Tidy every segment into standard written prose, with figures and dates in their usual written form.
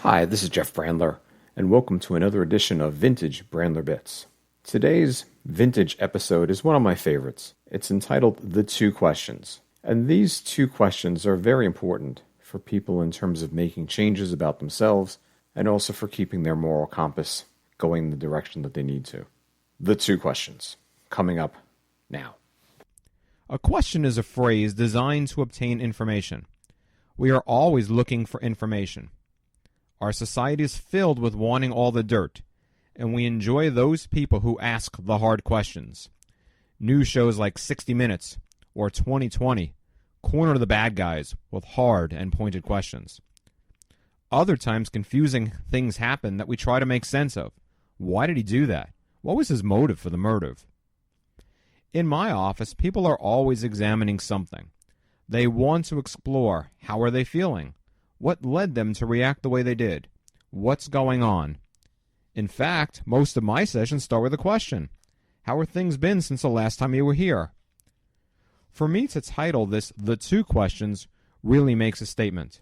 Hi, this is Jeff Brandler, and welcome to another edition of Vintage Brandler Bits. Today's vintage episode is one of my favorites. It's entitled The Two Questions. And these two questions are very important for people in terms of making changes about themselves and also for keeping their moral compass going in the direction that they need to. The two questions, coming up now. A question is a phrase designed to obtain information. We are always looking for information. Our society is filled with wanting all the dirt, and we enjoy those people who ask the hard questions. News shows like 60 Minutes or 2020 corner the bad guys with hard and pointed questions. Other times, confusing things happen that we try to make sense of. Why did he do that? What was his motive for the murder? In my office, people are always examining something. They want to explore how are they feeling. What led them to react the way they did? What's going on? In fact, most of my sessions start with a question. How are things been since the last time you were here? For me to title this The Two Questions really makes a statement.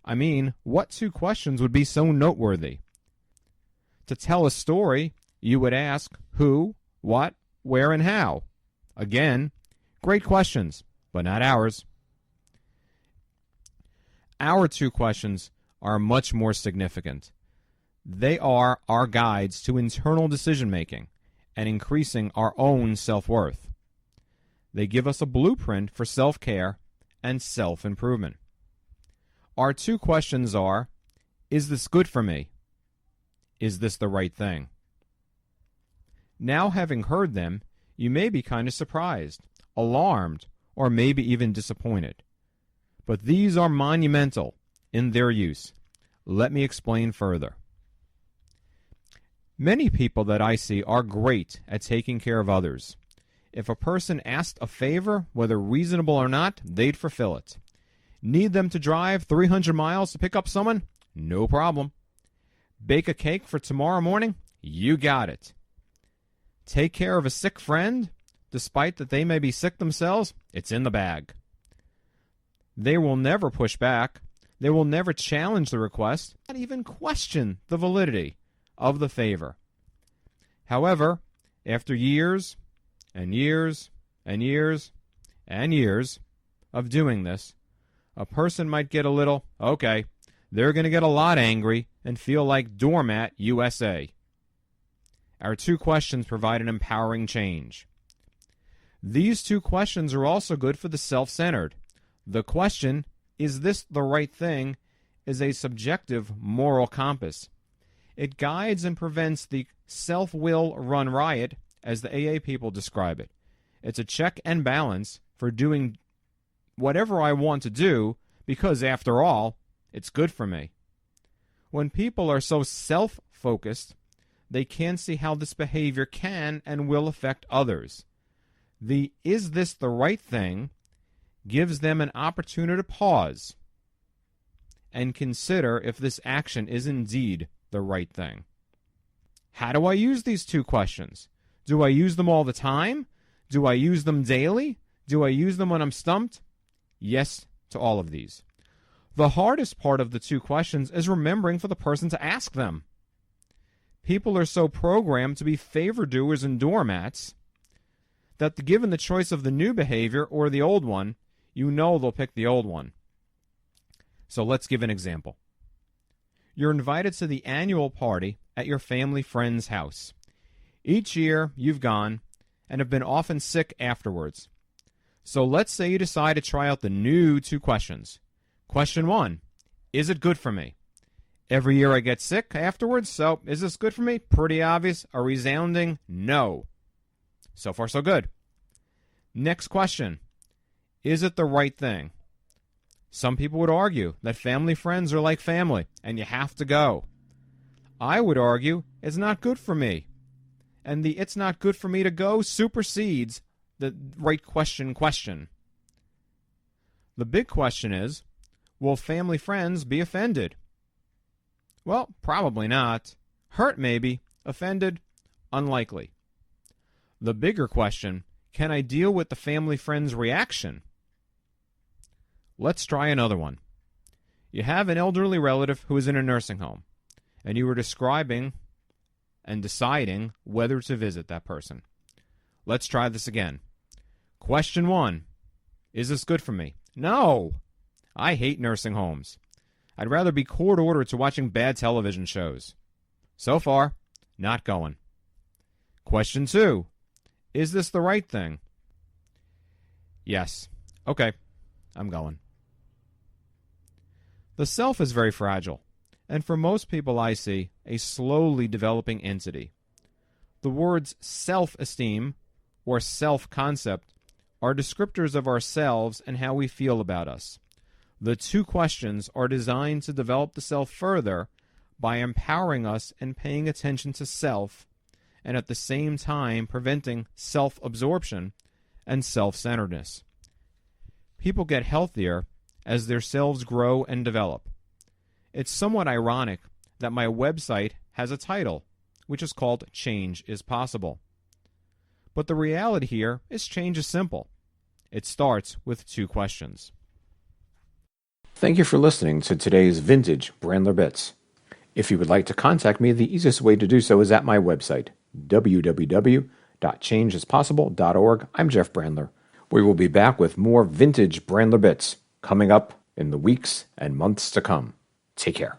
I mean, what two questions would be so noteworthy? To tell a story, you would ask who, what, where, and how. Again, great questions, but not ours. Our two questions are much more significant. They are our guides to internal decision-making and increasing our own self-worth. They give us a blueprint for self-care and self-improvement. Our two questions are, is this good for me? Is this the right thing? Now, having heard them, you may be kind of surprised, alarmed, or maybe even disappointed. But these are monumental in their use. Let me explain further. Many people that I see are great at taking care of others. If a person asked a favor, whether reasonable or not, they'd fulfill it. Need them to drive 300 miles to pick up someone? No problem. Bake a cake for tomorrow morning? You got it. Take care of a sick friend, despite that they may be sick themselves? It's in the bag. They will never push back. They will never challenge the request, not even question the validity of the favor. However, after years and years and years and years of doing this, a person might get a little, okay, they're going to get a lot angry and feel like doormat USA. Our two questions provide an empowering change. These two questions are also good for the self-centered. The question, is this the right thing, is a subjective moral compass. It guides and prevents the self-will run riot, as the AA people describe it. It's a check and balance for doing whatever I want to do because, after all, it's good for me. When people are so self-focused, they can't see how this behavior can and will affect others. The is this the right thing gives them an opportunity to pause and consider if this action is indeed the right thing. How do I use these two questions? Do I use them all the time? Do I use them daily? Do I use them when I'm stumped? Yes to all of these. The hardest part of the two questions is remembering for the person to ask them. People are so programmed to be favor doers and doormats that given the choice of the new behavior or the old one, you know they'll pick the old one. So let's give an example. You're invited to the annual party at your family friend's house. Each year you've gone and have been often sick afterwards. So let's say you decide to try out the new two questions. Question 1, is it good for me? Every year I get sick afterwards, so is this good for me? Pretty obvious, a resounding no. So far so good. Next question. Is it the right thing? Some people would argue that family friends are like family, and you have to go. I would argue it's not good for me. And the it's not good for me to go supersedes the right question. The big question is, will family friends be offended? Well, probably not. Hurt maybe. Offended? Unlikely. The bigger question, can I deal with the family friend's reaction? Let's try another one. You have an elderly relative who is in a nursing home, and you are describing and deciding whether to visit that person. Let's try this again. Question 1. Is this good for me? No! I hate nursing homes. I'd rather be court-ordered to watching bad television shows. So far, not going. Question 2. Is this the right thing? Yes. Okay, I'm going. The self is very fragile, and for most people I see, a slowly developing entity. The words self-esteem or self-concept are descriptors of ourselves and how we feel about us. The 2 questions are designed to develop the self further by empowering us and paying attention to self, and at the same time preventing self-absorption and self-centeredness. People get healthier as their selves grow and develop. It's somewhat ironic that my website has a title, which is called Change is Possible. But the reality here is change is simple. It starts with 2 questions. Thank you for listening to today's Vintage Brandler Bits. If you would like to contact me, the easiest way to do so is at my website, www.changeispossible.org. I'm Jeff Brandler. We will be back with more Vintage Brandler Bits coming up in the weeks and months to come. Take care.